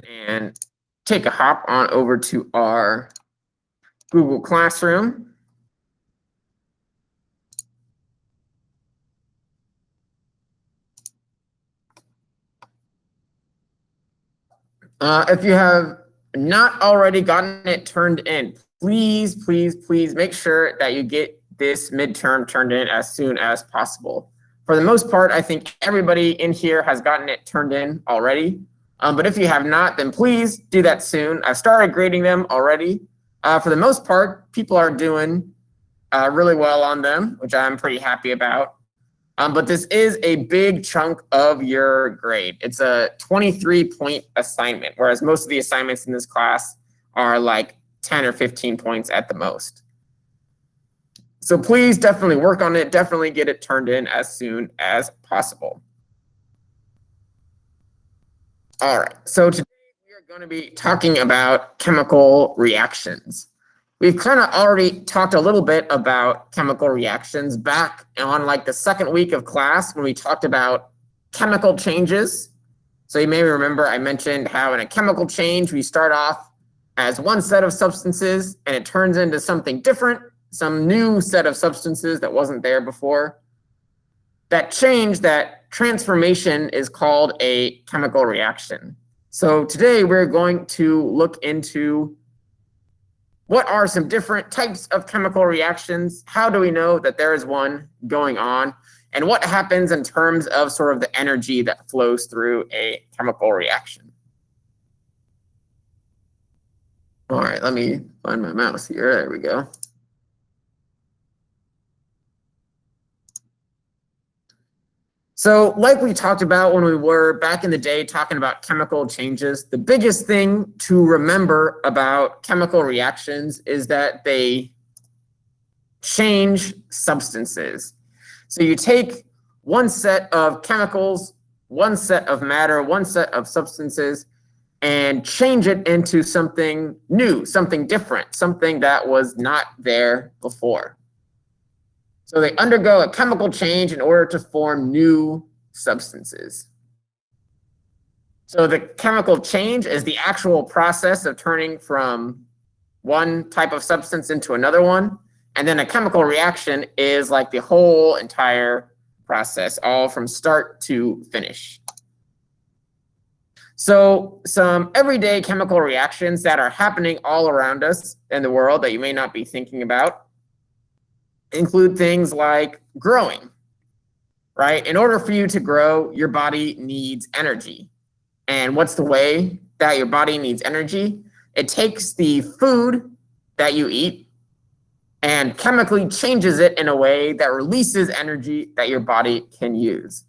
and take a hop on over to our Google Classroom. If you have not already gotten it turned in, please make sure that you get this midterm turned in as soon as possible. For the most part, I think everybody in here has gotten it turned in already. But if you have not, then please do that soon. I've started grading them already. For the most part, people are doing really well on them, which I'm pretty happy about. But this is a big chunk of your grade. It's a 23-point assignment, whereas most of the assignments in this class are like 10 or 15 points at the most. So please definitely work on it. Definitely get it turned in as soon as possible. All right, so today we are going to be talking about chemical reactions. We've kind of already talked a little bit about chemical reactions back on like the second week of class when we talked about chemical changes. So you may remember I mentioned how in a chemical change, we start off as one set of substances and it turns into something different, some new set of substances that wasn't there before. That change, that transformation is called a chemical reaction. So today we're going to look into what are some different types of chemical reactions? How do we know that there is one going on? And what happens in terms of sort of the energy that flows through a chemical reaction? All right, let me find my mouse here. There we go. So like we talked about when we were back in the day talking about chemical changes, the biggest thing to remember about chemical reactions is that they change substances. So you take one set of chemicals, one set of matter, one set of substances, and change it into something new, something different, something that was not there before. So they undergo a chemical change in order to form new substances. So the chemical change is the actual process of turning from one type of substance into another one. And then a chemical reaction is like the whole entire process, all from start to finish. So some everyday chemical reactions that are happening all around us in the world that you may not be thinking about include things like growing, right? In order for you to grow, your body needs energy. And what's the way that your body needs energy? It takes the food that you eat and chemically changes it in a way that releases energy that your body can use.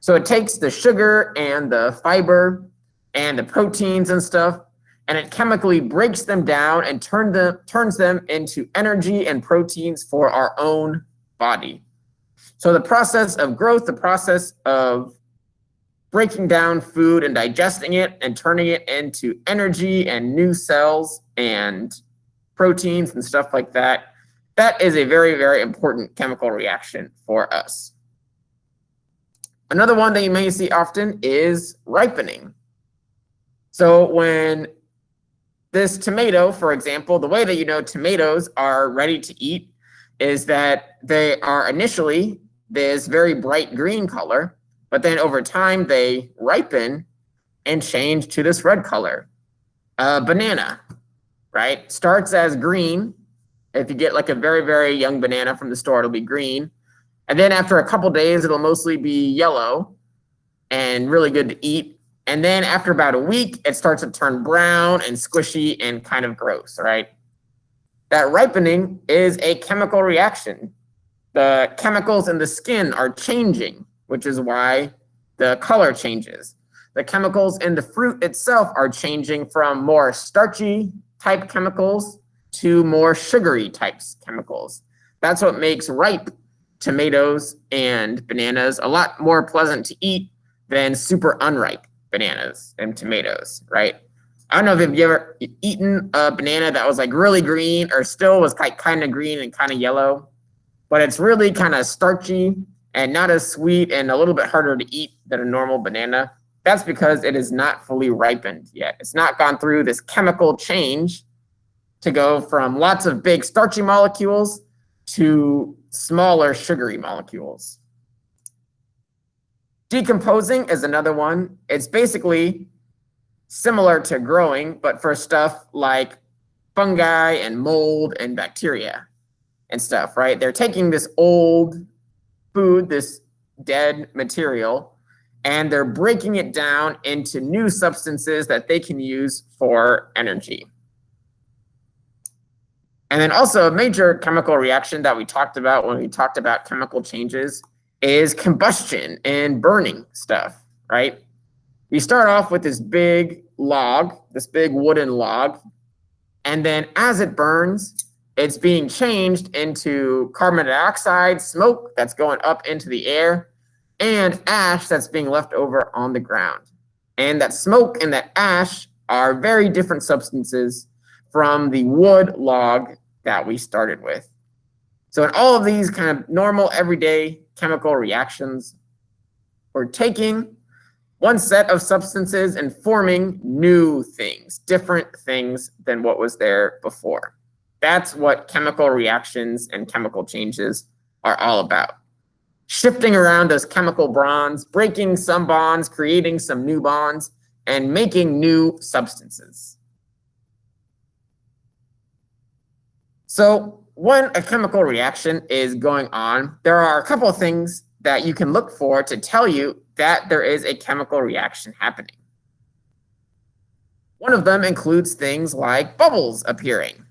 So it takes the sugar and the fiber and the proteins and stuff, and it chemically breaks them down and turns them into energy and proteins for our own body. So the process of growth, the process of breaking down food and digesting it and turning it into energy and new cells and proteins and stuff like that, that is a very, very important chemical reaction for us. Another one that you may see often is ripening. So when this tomato, for example, the way that you know tomatoes are ready to eat is that they are initially this very bright green color, but then over time they ripen and change to this red color. Banana, right? Starts as green. If you get like a very, very young banana from the store, it'll be green. And then after a couple days, it'll mostly be yellow and really good to eat. And then after about a week, it starts to turn brown and squishy and kind of gross, right? That ripening is a chemical reaction. The chemicals in the skin are changing, which is why the color changes. The chemicals in the fruit itself are changing from more starchy type chemicals to more sugary types chemicals. That's what makes ripe tomatoes and bananas a lot more pleasant to eat than super unripe bananas and tomatoes, right? I don't know if you've ever eaten a banana that was like really green or still was kind of green and kind of yellow, but it's really kind of starchy and not as sweet and a little bit harder to eat than a normal banana. That's because it is not fully ripened yet. It's not gone through this chemical change to go from lots of big starchy molecules to smaller sugary molecules. Decomposing is another one. It's basically similar to growing, but for stuff like fungi and mold and bacteria and stuff, right? They're taking this old food, this dead material, and they're breaking it down into new substances that they can use for energy. And then also a major chemical reaction that we talked about when we talked about chemical changes is combustion and burning stuff, right? You start off with this big log, this big wooden log, and then as it burns, it's being changed into carbon dioxide, smoke that's going up into the air, and ash that's being left over on the ground. And that smoke and that ash are very different substances from the wood log that we started with. So in all of these kind of normal everyday chemical reactions, we're taking one set of substances and forming new things, different things than what was there before. That's what chemical reactions and chemical changes are all about. Shifting around those chemical bonds, breaking some bonds, creating some new bonds, and making new substances. So when a chemical reaction is going on, there are a couple of things that you can look for to tell you that there is a chemical reaction happening. One of them includes things like bubbles appearing.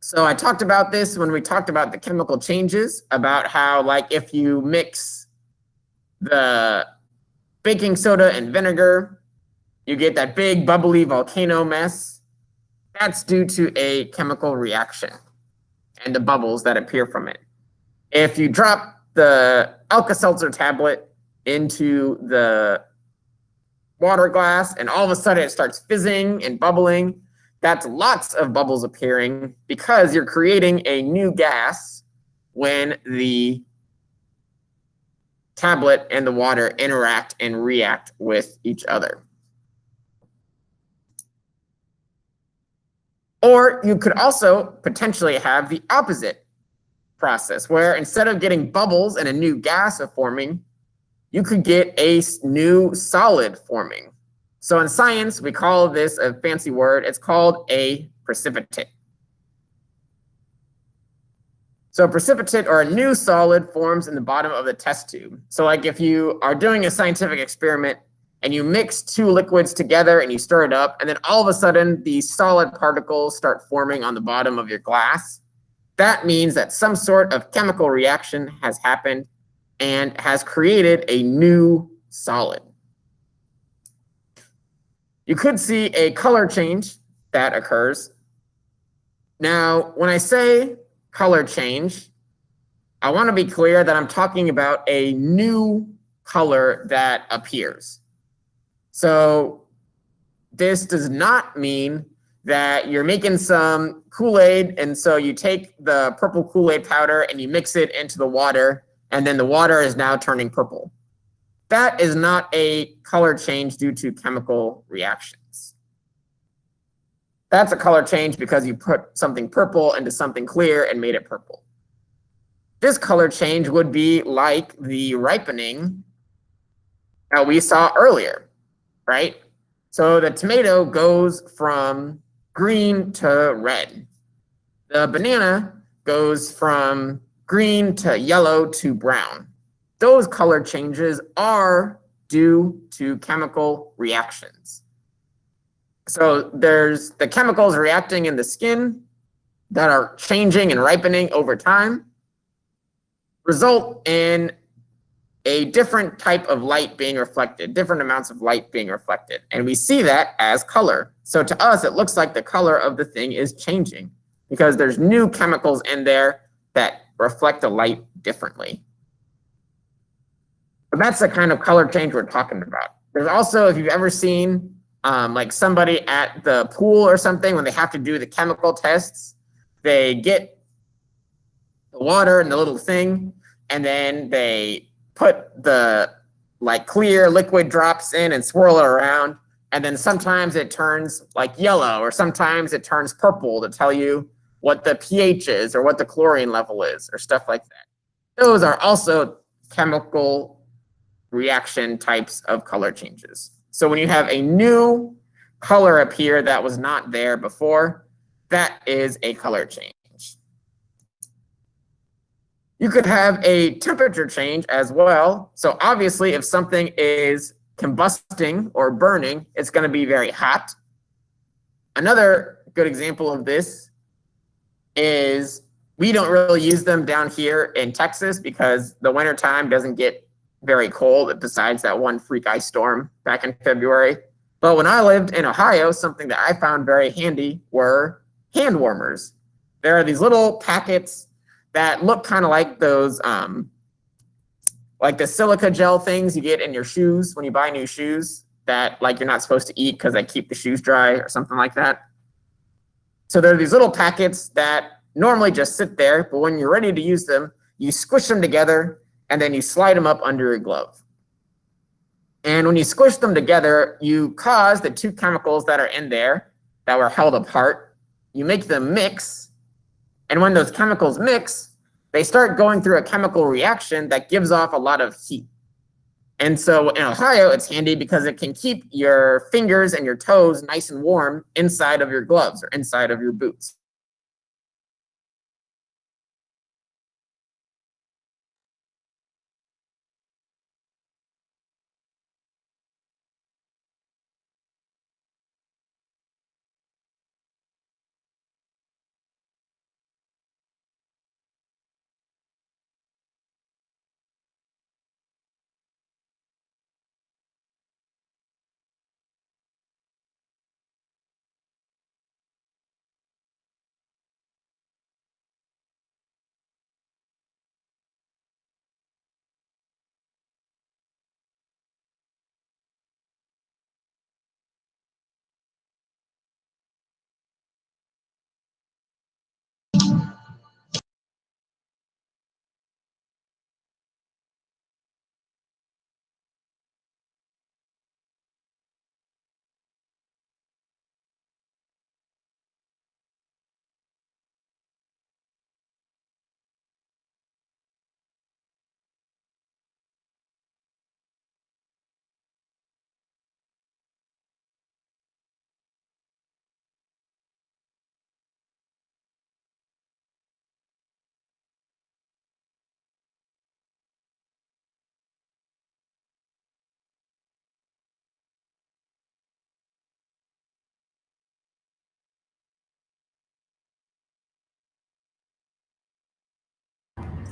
So I talked about this when we talked about the chemical changes, about how like if you mix the baking soda and vinegar, you get that big bubbly volcano mess. That's due to a chemical reaction and the bubbles that appear from it. If you drop the Alka-Seltzer tablet into the water glass and all of a sudden it starts fizzing and bubbling, that's lots of bubbles appearing because you're creating a new gas when the tablet and the water interact and react with each other. Or you could also potentially have the opposite process where instead of getting bubbles and a new gas forming, you could get a new solid forming. So in science, we call this a fancy word. It's called a precipitate. So a precipitate or a new solid forms in the bottom of the test tube. So like if you are doing a scientific experiment and you mix two liquids together and you stir it up, and then all of a sudden these solid particles start forming on the bottom of your glass, that means that some sort of chemical reaction has happened and has created a new solid. You could see a color change that occurs. Now, when I say color change, I want to be clear that I'm talking about a new color that appears. So this does not mean that you're making some Kool-Aid, and so you take the purple Kool-Aid powder and you mix it into the water, and then the water is now turning purple. That is not a color change due to chemical reactions. That's a color change because you put something purple into something clear and made it purple. This color change would be like the ripening that we saw earlier, right? So the tomato goes from green to red. The banana goes from green to yellow to brown. Those color changes are due to chemical reactions. So there's the chemicals reacting in the skin that are changing and ripening over time, result in a different type of light being reflected, different amounts of light being reflected. And we see that as color. So to us, it looks like the color of the thing is changing because there's new chemicals in there that reflect the light differently. But that's the kind of color change we're talking about. There's also, if you've ever seen like somebody at the pool or something, when they have to do the chemical tests, they get the water in the little thing, and then they put the like clear liquid drops in and swirl it around. And then sometimes it turns like yellow, or sometimes it turns purple to tell you what the pH is or what the chlorine level is, or stuff like that. Those are also chemical reaction types of color changes. So when you have a new color appear that was not there before, that is a color change. You could have a temperature change as well. So obviously, if something is combusting or burning, it's going to be very hot. Another good example of this is, we don't really use them down here in Texas because the wintertime doesn't get very cold, besides that one freak ice storm back in February. But when I lived in Ohio, something that I found very handy were hand warmers. There are these little packets that look kind of like those, like the silica gel things you get in your shoes when you buy new shoes that like you're not supposed to eat because they keep the shoes dry or something like that. So there are these little packets that normally just sit there, but when you're ready to use them, you squish them together and then you slide them up under your glove. And when you squish them together, you cause the two chemicals that are in there that were held apart, you make them mix. And when those chemicals mix, they start going through a chemical reaction that gives off a lot of heat. And so in Ohio, it's handy because it can keep your fingers and your toes nice and warm inside of your gloves or inside of your boots.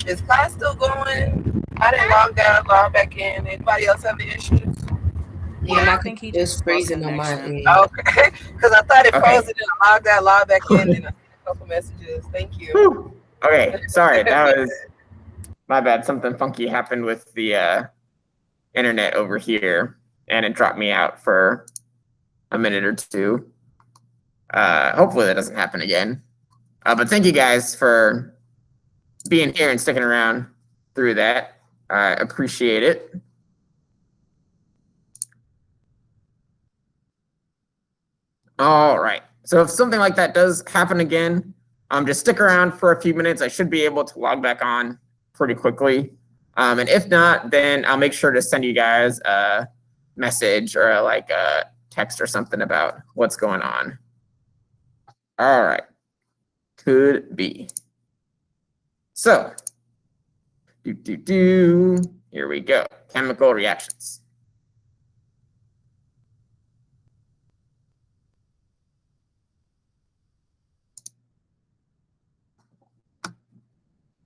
Is class still going? I didn't log out, log back in. Anybody else have any issues? Yeah, my computer is freezing on my end. Okay, because I thought it froze and then I logged out, logged back in, and I sent a couple messages. Thank you. Whew. Okay, sorry, that was my bad. Something funky happened with the internet over here, and it dropped me out for a minute or two. Hopefully that doesn't happen again. But thank you guys for being here and sticking around through that. I appreciate it. All right. So if something like that does happen again, just stick around for a few minutes. I should be able to log back on pretty quickly. And if not, then I'll make sure to send you guys a message or like a text or something about what's going on. All right. Could be. So, here we go. Chemical reactions.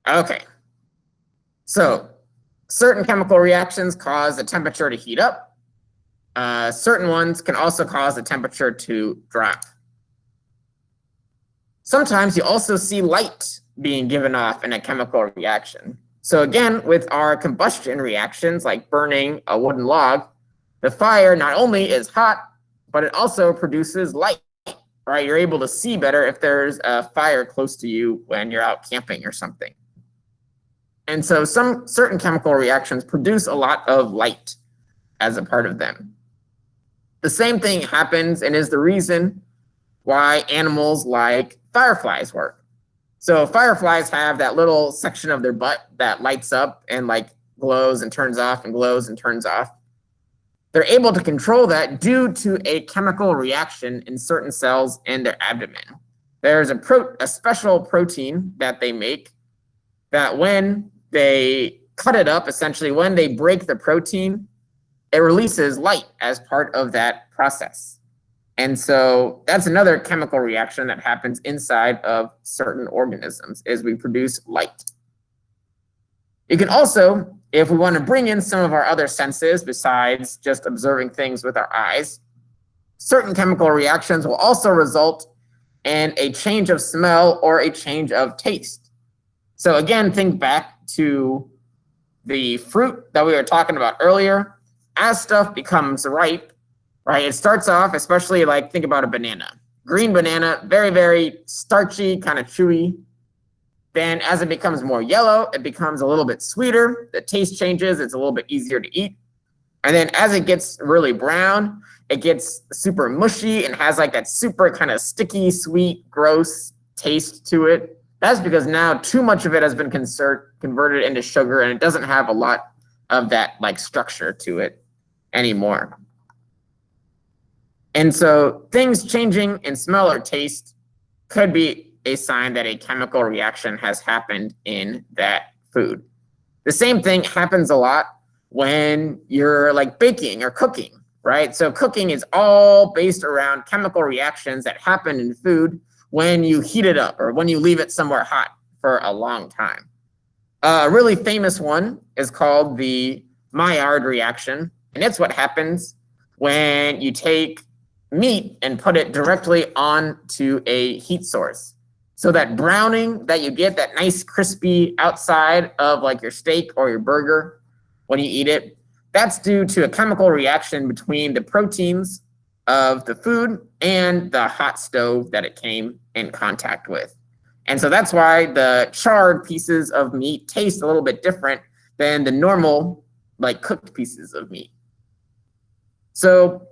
Okay. So, certain chemical reactions cause the temperature to heat up. Certain ones can also cause the temperature to drop. Sometimes you also see light being given off in a chemical reaction. So again, with our combustion reactions, like burning a wooden log, the fire not only is hot, but it also produces light, right? You're able to see better if there's a fire close to you when you're out camping or something. And so some certain chemical reactions produce a lot of light. as a part of them. The same thing happens and is the reason why animals like fireflies work. So fireflies have that little section of their butt that lights up and like glows and turns off and glows and turns off. They're able to control that due to a chemical reaction in certain cells in their abdomen. There's a special protein that they make that when they cut it up, essentially when they break the protein, it releases light as part of that process. And so that's another chemical reaction that happens inside of certain organisms is we produce light. You can also, if we want to bring in some of our other senses besides just observing things with our eyes, certain chemical reactions will also result in a change of smell or a change of taste. So again, think back to the fruit that we were talking about earlier. As stuff becomes ripe, right, it starts off, especially like think about a banana. Green banana, very, very starchy, kind of chewy. Then as it becomes more yellow, it becomes a little bit sweeter. The taste changes. It's a little bit easier to eat. And then as it gets really brown, it gets super mushy and has like that super kind of sticky, sweet, gross taste to it. That's because now too much of it has been converted into sugar and it doesn't have a lot of that like structure to it anymore. And so things changing in smell or taste could be a sign that a chemical reaction has happened in that food. The same thing happens a lot when you're like baking or cooking, right? So cooking is all based around chemical reactions that happen in food when you heat it up or when you leave it somewhere hot for a long time. A really famous one is called the Maillard reaction, and it's what happens when you take meat and put it directly onto a heat source. So that browning that you get, that nice crispy outside of like your steak or your burger when you eat it, that's due to a chemical reaction between the proteins of the food and the hot stove that it came in contact with. And so that's why the charred pieces of meat taste a little bit different than the normal like cooked pieces of meat. So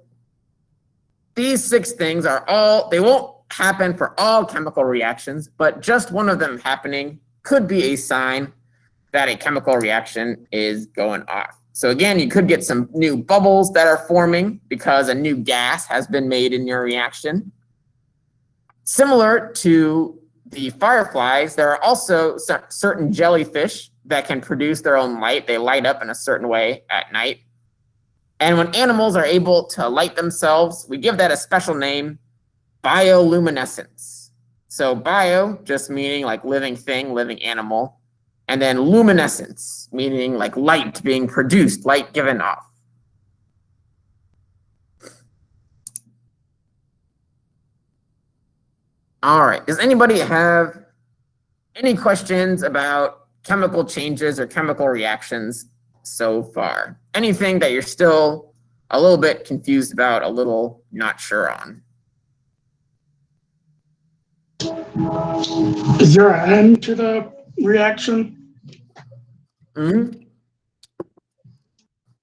these 6 things are all, they won't happen for all chemical reactions, but just one of them happening could be a sign that a chemical reaction is going off. So again, you could get some new bubbles that are forming because a new gas has been made in your reaction. Similar to the fireflies, there are also certain jellyfish that can produce their own light. They light up in a certain way at night. And when animals are able to light themselves, we give that a special name, bioluminescence. So bio just meaning like living thing, living animal. And then luminescence, meaning like light being produced, light given off. All right, does anybody have any questions about chemical changes or chemical reactions so far? Anything that you're still a little bit confused about, a little not sure on? Is there an end to the reaction? Mm-hmm.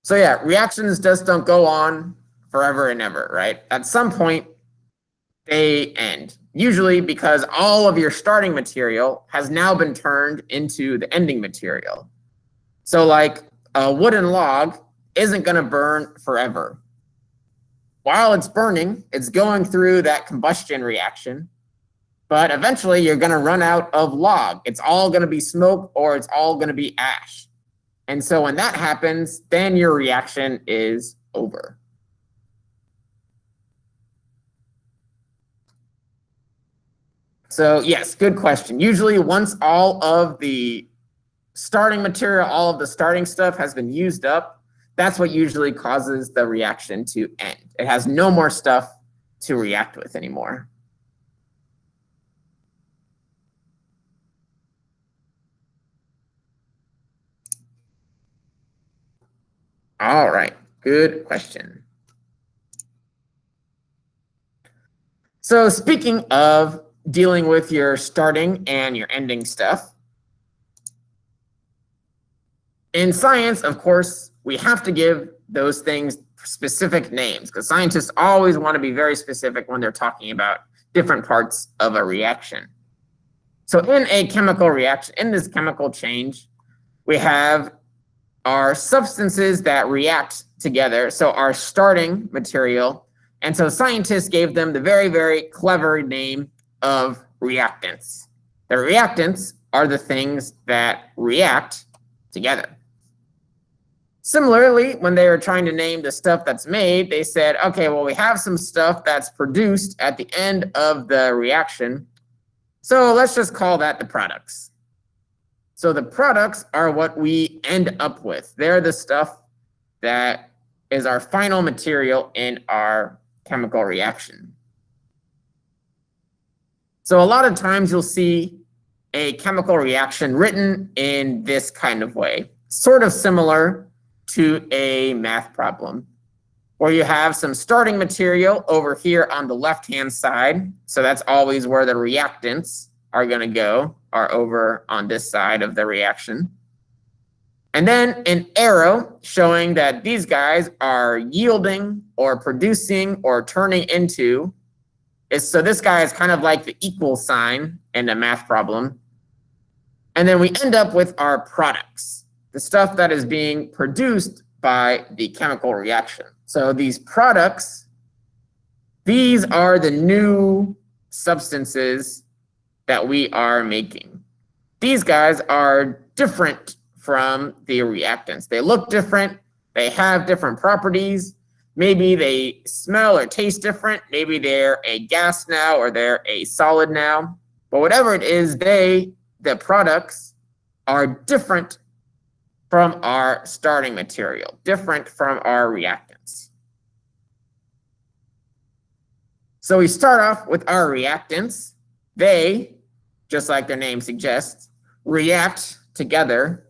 So yeah, reactions just don't go on forever and ever, right? At some point, they end. Usually because all of your starting material has now been turned into the ending material. So like a wooden log isn't going to burn forever. While it's burning, it's going through that combustion reaction. But eventually you're going to run out of log. It's all going to be smoke or it's all going to be ash. And so when that happens, then your reaction is over. So yes, good question. Usually once all of the starting material, all of the starting stuff has been used up, that's what usually causes the reaction to end. It has no more stuff to react with anymore. All right, good question. So speaking of dealing with your starting and your ending stuff, in science, of course, we have to give those things specific names, because scientists always want to be very specific when they're talking about different parts of a reaction. So in a chemical reaction, in this chemical change, we have our substances that react together, so our starting material. And so scientists gave them the very, very clever name of reactants. The reactants are the things that react together. Similarly, when they were trying to name the stuff that's made, they said, okay, well, we have some stuff that's produced at the end of the reaction, so let's just call that the products. So the products are what we end up with. They're the stuff that is our final material in our chemical reaction. So a lot of times you'll see a chemical reaction written in this kind of way, sort of similar to a math problem, where you have some starting material over here on the left-hand side. So that's always where the reactants are going to go, are over on this side of the reaction. And then an arrow showing that these guys are yielding or producing or turning into. So this guy is kind of like the equal sign in a math problem. And then we end up with our products, the stuff that is being produced by the chemical reaction. So these products, these are the new substances that we are making. These guys are different from the reactants. They look different. They have different properties. Maybe they smell or taste different. Maybe they're a gas now or they're a solid now. But whatever it is, the products are different from our starting material, different from our reactants. So we start off with our reactants. They, just like their name suggests, react together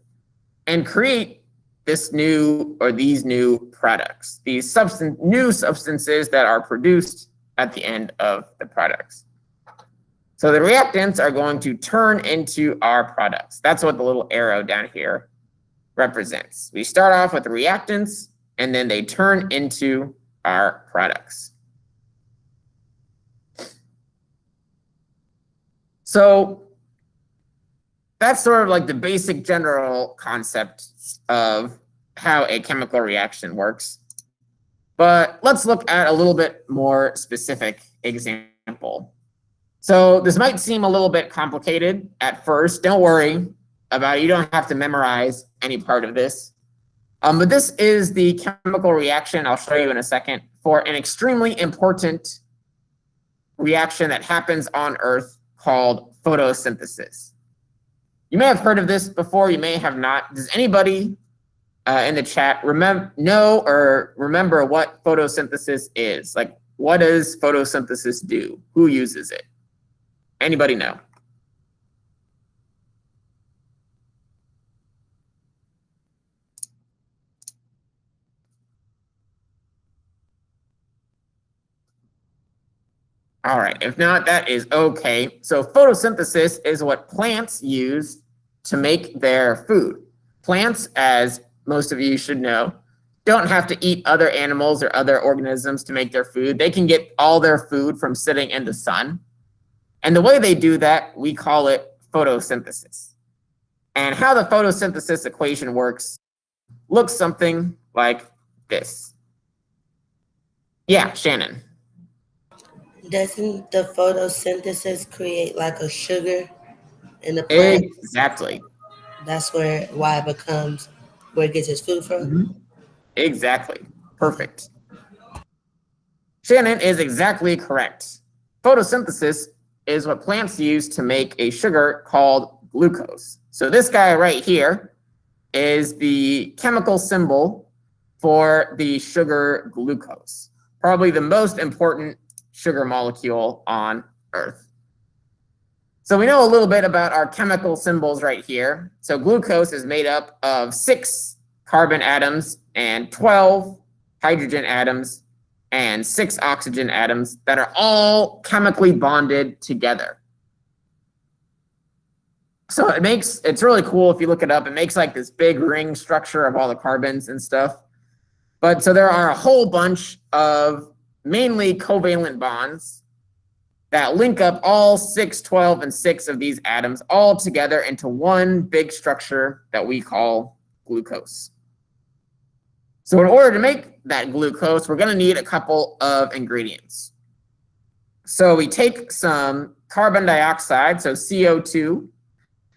and create this new or these new products, these new substances that are produced at the end of the products. So the reactants are going to turn into our products. That's what the little arrow down here represents. We start off with the reactants, and then they turn into our products. So that's sort of like the basic general concept of how a chemical reaction works. But let's look at a little bit more specific example. So this might seem a little bit complicated at first. Don't worry about it. You don't have to memorize any part of this. But this is the chemical reaction, I'll show you in a second, for an extremely important reaction that happens on Earth called photosynthesis. You may have heard of this before, you may have not. Does anybody in the chat know or remember what photosynthesis is? Like, what does photosynthesis do? Who uses it? Anybody know? All right, if not, that is okay. So photosynthesis is what plants use to make their food. Plants, as most of you should know, don't have to eat other animals or other organisms to make their food. They can get all their food from sitting in the sun. And the way they do that, we call it photosynthesis. And how the photosynthesis equation works looks something like this. Yeah, Shannon. Doesn't the photosynthesis create like a sugar in the plant? Exactly. That's why it becomes where it gets its food from? Mm-hmm. Exactly. Perfect. Shannon is exactly correct. Photosynthesis is what plants use to make a sugar called glucose. So this guy right here is the chemical symbol for the sugar glucose, probably the most important sugar molecule on Earth. So we know a little bit about our chemical symbols right here. So glucose is made up of 6 carbon atoms and 12 hydrogen atoms and 6 oxygen atoms that are all chemically bonded together. So it's really cool if you look it up. It makes like this big ring structure of all the carbons and stuff. But so there are a whole bunch of mainly covalent bonds that link up all 6, 12, and 6 of these atoms all together into one big structure that we call glucose. So in order to make that glucose, we're going to need a couple of ingredients. So we take some carbon dioxide, so CO2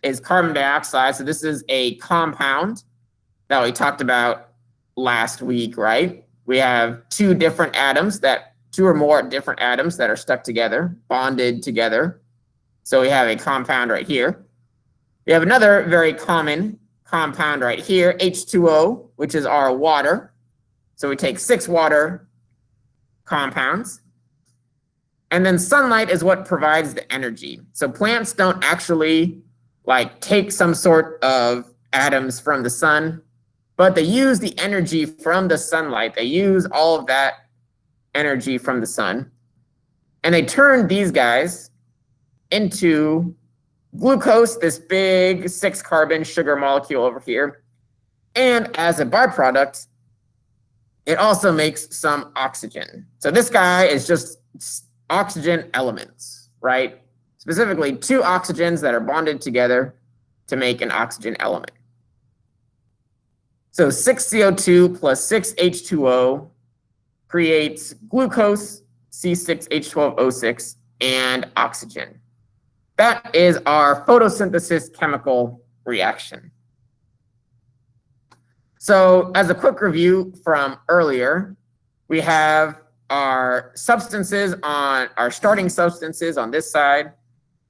is carbon dioxide. So this is a compound that we talked about last week, right? We have two or more different atoms that are stuck together, bonded together. So we have a compound right here. We have another very common compound right here, H2O, which is our water. So we take 6 water compounds. And then sunlight is what provides the energy. So plants don't actually like take some sort of atoms from the sun, but they use the energy from the sunlight. They use all of that energy from the sun, and they turn these guys into glucose, this big 6-carbon sugar molecule over here. And as a byproduct, it also makes some oxygen. So this guy is just oxygen elements, right? Specifically 2 oxygens that are bonded together to make an oxygen element. So 6 CO2 plus 6 H2O creates glucose, C6H12O6, and oxygen. That is our photosynthesis chemical reaction. So as a quick review from earlier, we have our substances on our starting substances on this side.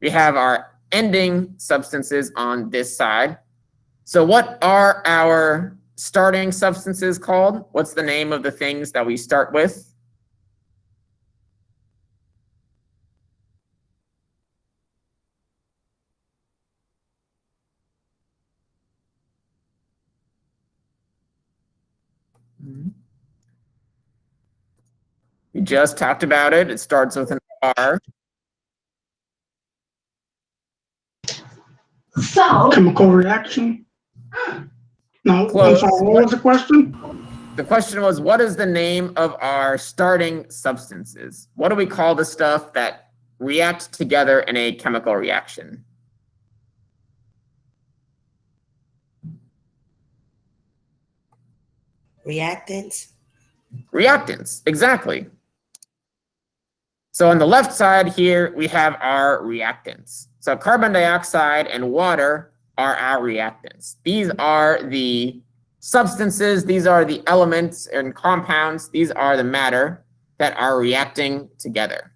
We have our ending substances on this side. So what are our starting substances called? What's the name of the things that we start with? We just talked about it. It starts with an R. Chemical reaction? No, I'm Close. sorry, what was the question? The question was, what is the name of our starting substances? What do we call the stuff that react together in a chemical reaction? Reactants? Reactants, exactly. So on the left side here, we have our reactants. So carbon dioxide and water are our reactants. These are the substances, these are the elements and compounds, these are the matter that are reacting together.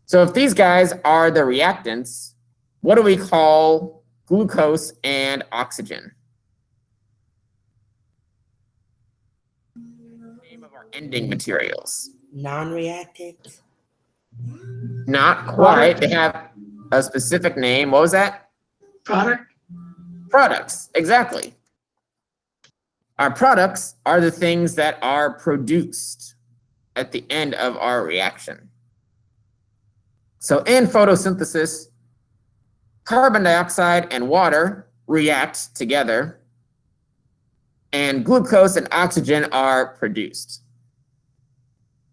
So if these guys are the reactants, what do we call glucose and oxygen? Name of our ending materials. Non-reactants? Not quite. They have a specific name. What was that? Product? Products, exactly. Our products are the things that are produced at the end of our reaction. So in photosynthesis, carbon dioxide and water react together, and glucose and oxygen are produced.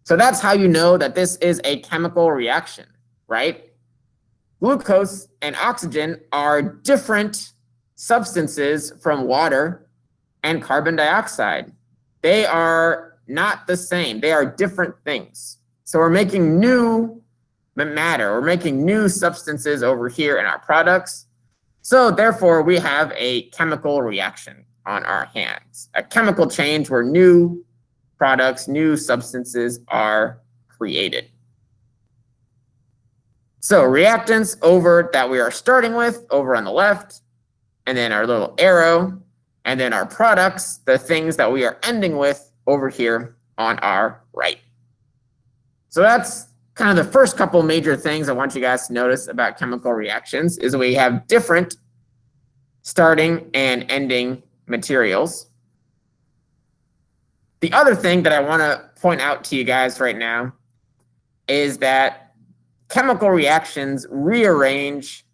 So that's how you know that this is a chemical reaction, right? Glucose and oxygen are different substances from water and carbon dioxide. They are not the same. They are different things. So we're making new matter. We're making new substances over here in our products. So therefore, we have a chemical reaction on our hands, a chemical change where new products, new substances are created. So reactants over that we are starting with over on the left, and then our little arrow, and then our products, the things that we are ending with over here on our right. So that's kind of the first couple major things I want you guys to notice about chemical reactions is we have different starting and ending materials. The other thing that I want to point out to you guys right now is that chemical reactions rearrange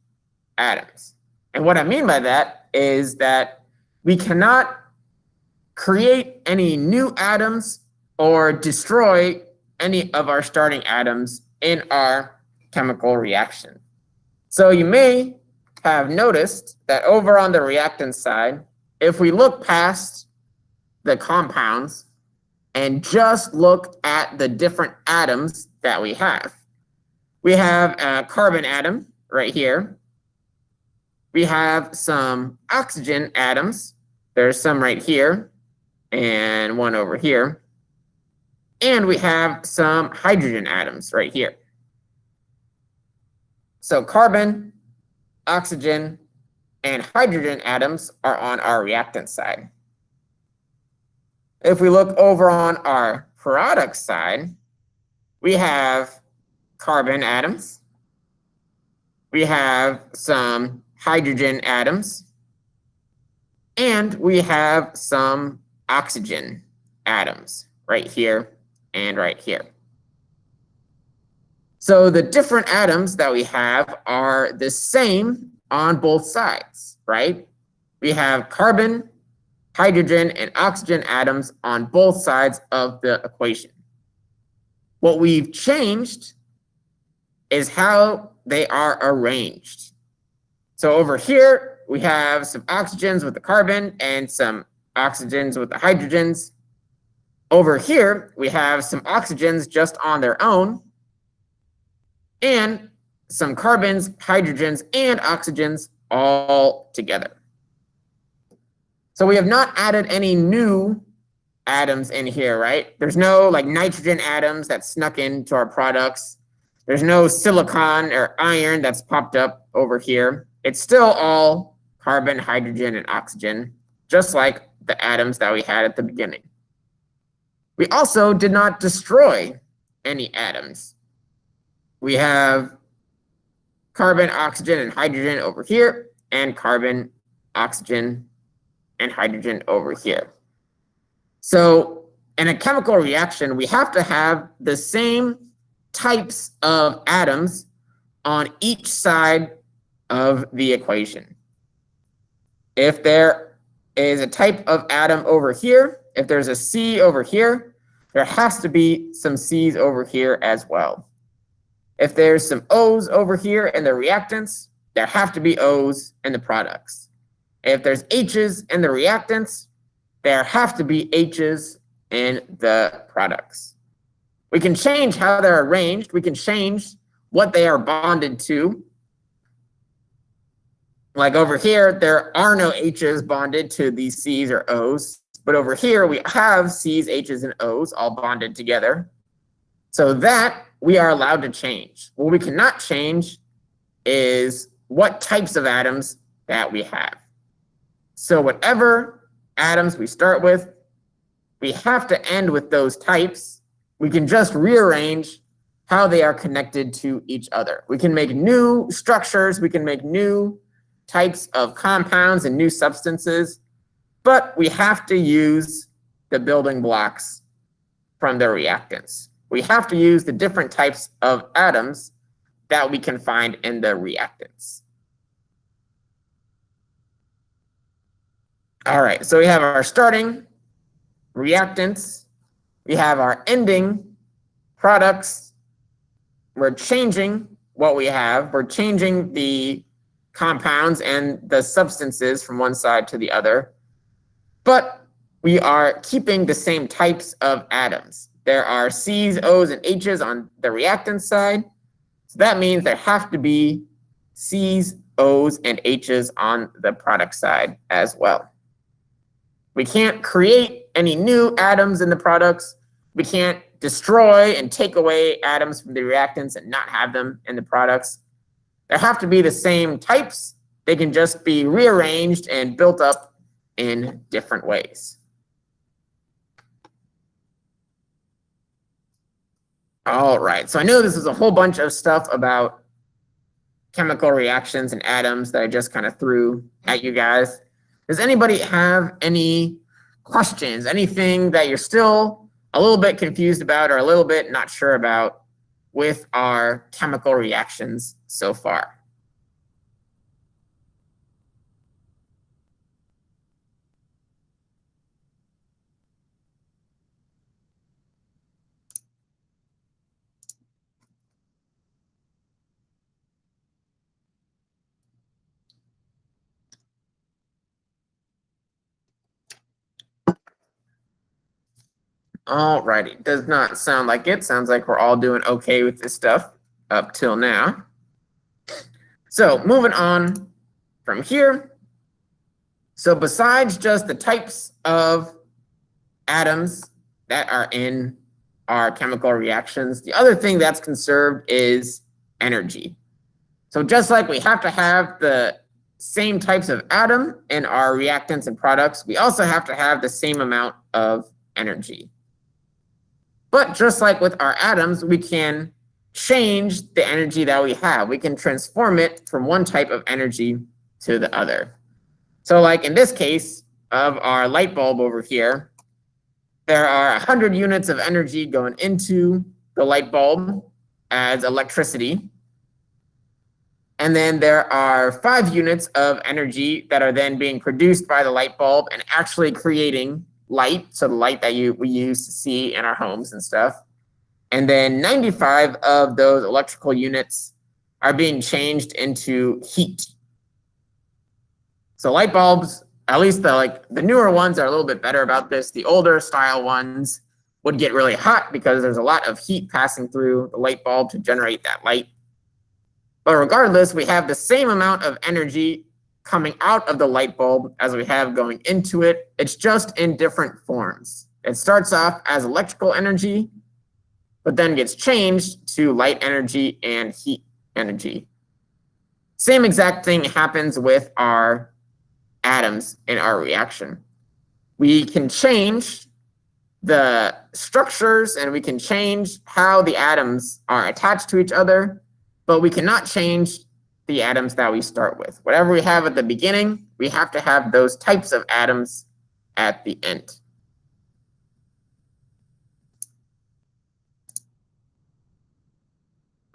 atoms. And what I mean by that is that we cannot create any new atoms or destroy any of our starting atoms in our chemical reaction. So you may have noticed that over on the reactant side, if we look past the compounds and just look at the different atoms that we have a carbon atom right here. We have some oxygen atoms. There's some right here and one over here. And we have some hydrogen atoms right here. So carbon, oxygen, and hydrogen atoms are on our reactant side. If we look over on our product side, we have carbon atoms. We have some hydrogen atoms. And we have some oxygen atoms right here and right here. So the different atoms that we have are the same on both sides, right? We have carbon, hydrogen, and oxygen atoms on both sides of the equation. What we've changed is how they are arranged. So over here, we have some oxygens with the carbon and some oxygens with the hydrogens. Over here, we have some oxygens just on their own, and some carbons, hydrogens, and oxygens all together. So we have not added any new atoms in here, right? There's no like nitrogen atoms that snuck into our products. There's no silicon or iron that's popped up over here. It's still all carbon, hydrogen, and oxygen, just like the atoms that we had at the beginning. We also did not destroy any atoms. We have carbon, oxygen, and hydrogen over here, and carbon, oxygen, and hydrogen over here. So in a chemical reaction, we have to have the same types of atoms on each side of the equation. If there is a type of atom over here, if there's a C over here, there has to be some C's over here as well. If there's some O's over here in the reactants, there have to be O's in the products. If there's H's in the reactants, there have to be H's in the products. We can change how they're arranged. We can change what they are bonded to. Like over here, there are no H's bonded to these C's or O's. But over here, we have C's, H's, and O's all bonded together. So that we are allowed to change. What we cannot change is what types of atoms that we have. So whatever atoms we start with, we have to end with those types. We can just rearrange how they are connected to each other. We can make new structures, we can make new types of compounds and new substances, but we have to use the building blocks from the reactants. We have to use the different types of atoms that we can find in the reactants. All right, so we have our starting reactants. We have our ending products. We're changing what we have. We're changing the compounds and the substances from one side to the other. But we are keeping the same types of atoms. There are C's, O's, and H's on the reactant side. So that means there have to be C's, O's, and H's on the product side as well. We can't create any new atoms in the products. We can't destroy and take away atoms from the reactants and not have them in the products. There have to be the same types. They can just be rearranged and built up in different ways. All right, so I know this is a whole bunch of stuff about chemical reactions and atoms that I just kind of threw at you guys. Does anybody have any questions, anything that you're still a little bit confused about or a little bit not sure about with our chemical reactions so far? Alrighty, does not sound like it. Sounds like we're all doing okay with this stuff up till now. So moving on from here. So besides just the types of atoms that are in our chemical reactions, the other thing that's conserved is energy. So just like we have to have the same types of atom in our reactants and products, we also have to have the same amount of energy. But just like with our atoms, we can change the energy that we have. We can transform it from one type of energy to the other. So like in this case of our light bulb over here, there are 100 units of energy going into the light bulb as electricity. And then there are 5 units of energy that are then being produced by the light bulb and actually creating light, so the light that we use to see in our homes and stuff. And then 95 of those electrical units are being changed into heat. So light bulbs, at least the newer ones, are a little bit better about this. The older style ones would get really hot because there's a lot of heat passing through the light bulb to generate that light. But regardless, we have the same amount of energy coming out of the light bulb as we have going into it. It's just in different forms. It starts off as electrical energy, but then gets changed to light energy and heat energy. Same exact thing happens with our atoms in our reaction. We can change the structures and we can change how the atoms are attached to each other, but we cannot change the atoms that we start with. Whatever we have at the beginning, we have to have those types of atoms at the end.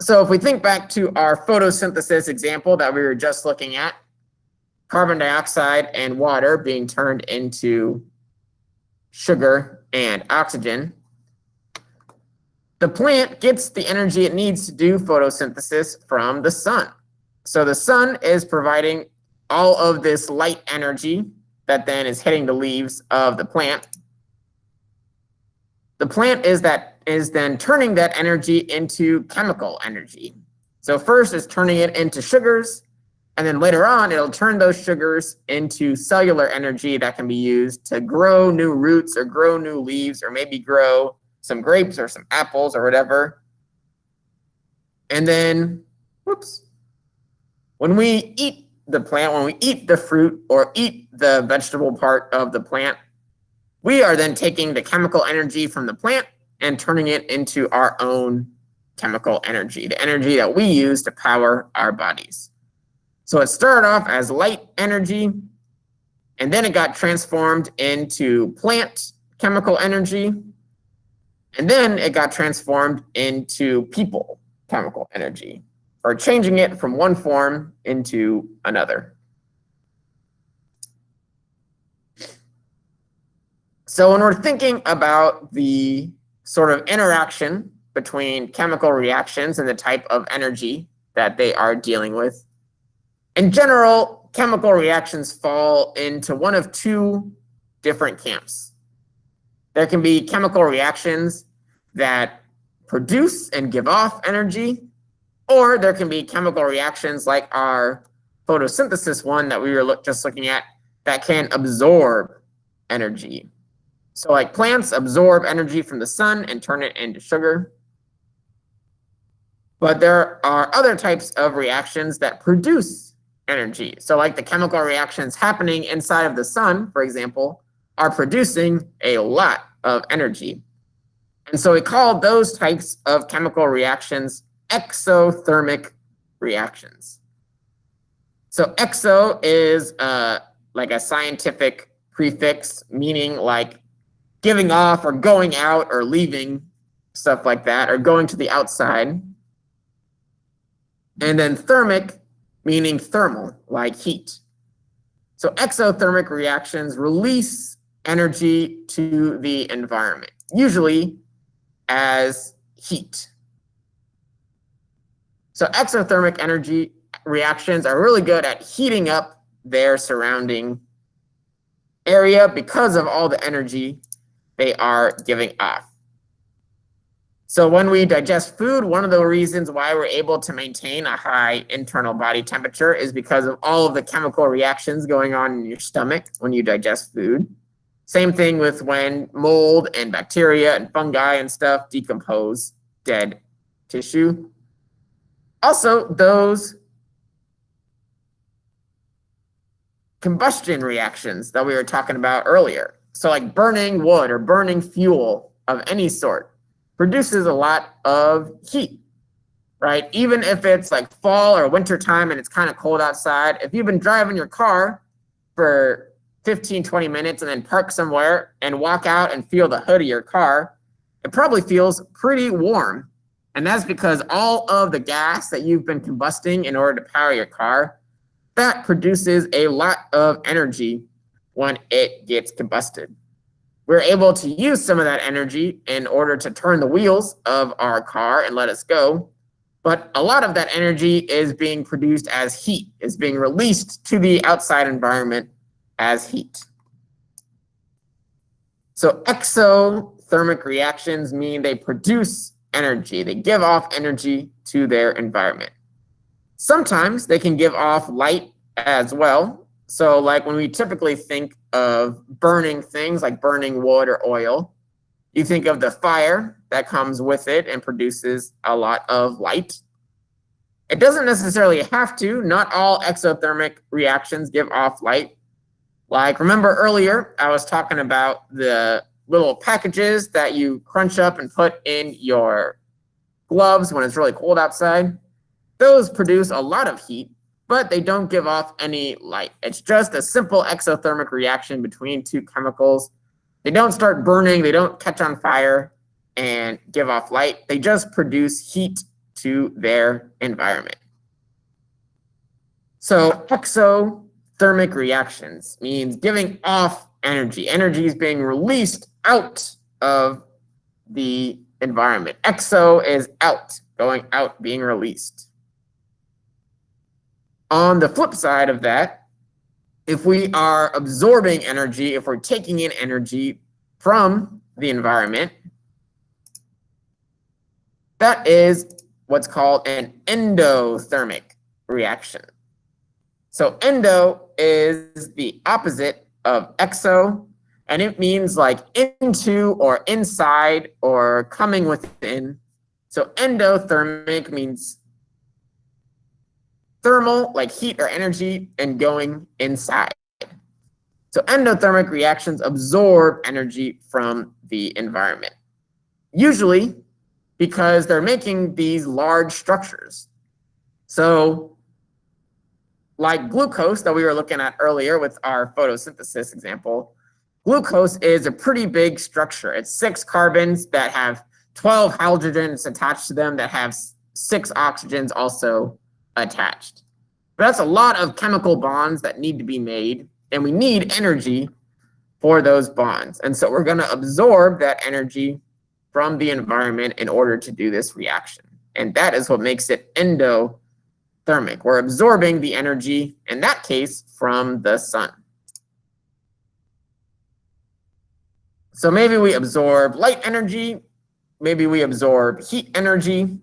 So if we think back to our photosynthesis example that we were just looking at, carbon dioxide and water being turned into sugar and oxygen, the plant gets the energy it needs to do photosynthesis from the sun. So the sun is providing all of this light energy that then is hitting the leaves of the plant. The plant is then turning that energy into chemical energy. So first it's turning it into sugars, and then later on it'll turn those sugars into cellular energy that can be used to grow new roots or grow new leaves or maybe grow some grapes or some apples or whatever. And then, when we eat the plant, when we eat the fruit or eat the vegetable part of the plant, we are then taking the chemical energy from the plant and turning it into our own chemical energy, the energy that we use to power our bodies. So it started off as light energy, and then it got transformed into plant chemical energy, and then it got transformed into people chemical energy, or changing it from one form into another. So when we're thinking about the sort of interaction between chemical reactions and the type of energy that they are dealing with, in general, chemical reactions fall into one of 2 different camps. There can be chemical reactions that produce and give off energy, or there can be chemical reactions like our photosynthesis one that we were just looking at that can absorb energy. So like plants absorb energy from the sun and turn it into sugar. But there are other types of reactions that produce energy. So like the chemical reactions happening inside of the sun, for example, are producing a lot of energy. And so we call those types of chemical reactions exothermic reactions. So exo is like a scientific prefix, meaning like giving off or going out or leaving, stuff like that, or going to the outside. And then thermic, meaning thermal, like heat. So exothermic reactions release energy to the environment, usually as heat. So exothermic energy reactions are really good at heating up their surrounding area because of all the energy they are giving off. So when we digest food, one of the reasons why we're able to maintain a high internal body temperature is because of all of the chemical reactions going on in your stomach when you digest food. Same thing with when mold and bacteria and fungi and stuff decompose dead tissue. Also, those combustion reactions that we were talking about earlier. So like burning wood or burning fuel of any sort produces a lot of heat, right? Even if it's like fall or winter time and it's kind of cold outside, if you've been driving your car for 15, 20 minutes and then park somewhere and walk out and feel the hood of your car, it probably feels pretty warm. And that's because all of the gas that you've been combusting in order to power your car, that produces a lot of energy when it gets combusted. We're able to use some of that energy in order to turn the wheels of our car and let us go. But a lot of that energy is being produced as heat, is being released to the outside environment as heat. So exothermic reactions mean they produce energy. They give off energy to their environment. Sometimes they can give off light as well. So like when we typically think of burning things like burning wood or oil, you think of the fire that comes with it and produces a lot of light. It doesn't necessarily have to. Not all exothermic reactions give off light. Like remember earlier, I was talking about the little packages that you crunch up and put in your gloves when it's really cold outside. Those produce a lot of heat, but they don't give off any light. It's just a simple exothermic reaction between two chemicals. They don't start burning, they don't catch on fire and give off light. They just produce heat to their environment. So exothermic reactions means giving off energy. Energy is being released out of the environment. Exo is out, going out, being released. On the flip side of that, if we are absorbing energy, if we're taking in energy from the environment, that is what's called an endothermic reaction. So endo is the opposite of exo, and it means like into or inside or coming within. So endothermic means thermal, like heat or energy, and going inside. So endothermic reactions absorb energy from the environment, usually because they're making these large structures. So like glucose that we were looking at earlier with our photosynthesis example, glucose is a pretty big structure. It's 6 carbons that have 12 hydrogens attached to them that have 6 oxygens also attached. But that's a lot of chemical bonds that need to be made, and we need energy for those bonds. And so we're going to absorb that energy from the environment in order to do this reaction. And that is what makes it endothermic. We're absorbing the energy, in that case, from the sun. So maybe we absorb light energy, maybe we absorb heat energy.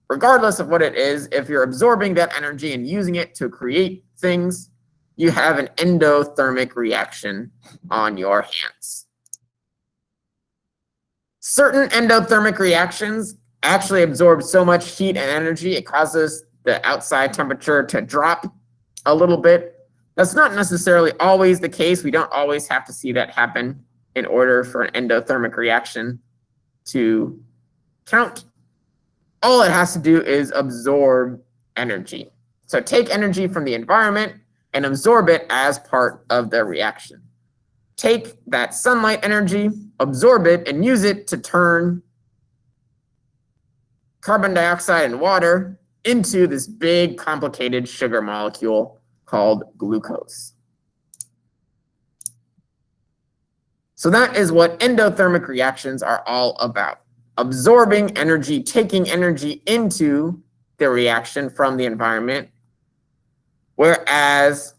Regardless of what it is, if you're absorbing that energy and using it to create things, you have an endothermic reaction on your hands. Certain endothermic reactions actually absorb so much heat and energy, it causes the outside temperature to drop a little bit. That's not necessarily always the case. We don't always have to see that happen in order for an endothermic reaction to count. All it has to do is absorb energy. So take energy from the environment and absorb it as part of the reaction. Take that sunlight energy, absorb it, and use it to turn carbon dioxide and water into this big, complicated sugar molecule called glucose. So that is what endothermic reactions are all about. Absorbing energy, taking energy into the reaction from the environment, whereas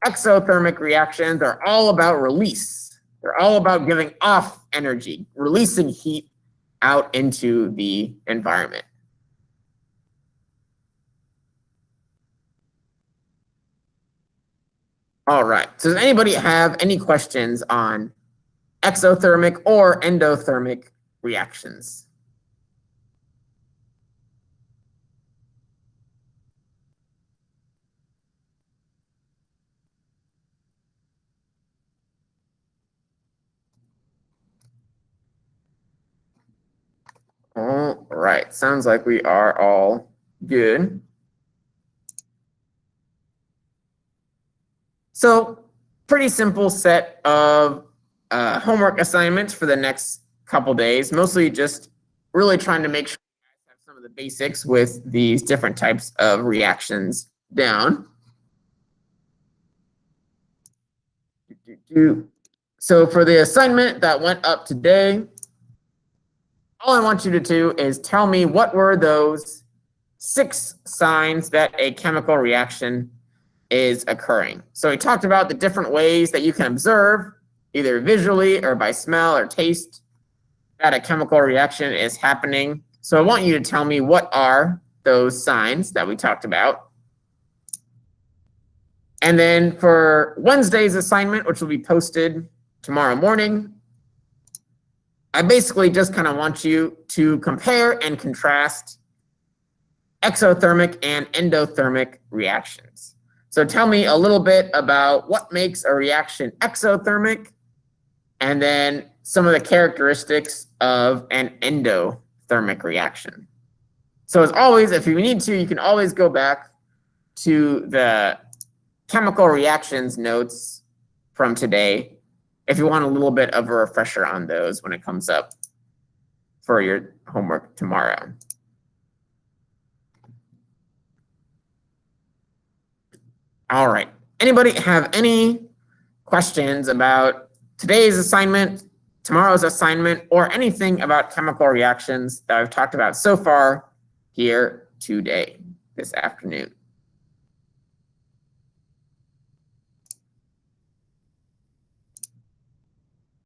exothermic reactions are all about release. They're all about giving off energy, releasing heat out into the environment. All right, so does anybody have any questions on exothermic or endothermic reactions? All right, sounds like we are all good. So pretty simple set of homework assignments for the next couple days, mostly just really trying to make sure you guys have some of the basics with these different types of reactions down. So for the assignment that went up today, all I want you to do is tell me what were those 6 signs that a chemical reaction is occurring. So we talked about the different ways that you can observe, either visually or by smell or taste, that a chemical reaction is happening. So I want you to tell me what are those signs that we talked about. And then for Wednesday's assignment, which will be posted tomorrow morning, I basically just kind of want you to compare and contrast exothermic and endothermic reactions. So tell me a little bit about what makes a reaction exothermic, and then some of the characteristics of an endothermic reaction. So as always, if you need to, you can always go back to the chemical reactions notes from today if you want a little bit of a refresher on those when it comes up for your homework tomorrow. All right. Anybody have any questions about today's assignment, tomorrow's assignment, or anything about chemical reactions that I've talked about so far here today, this afternoon?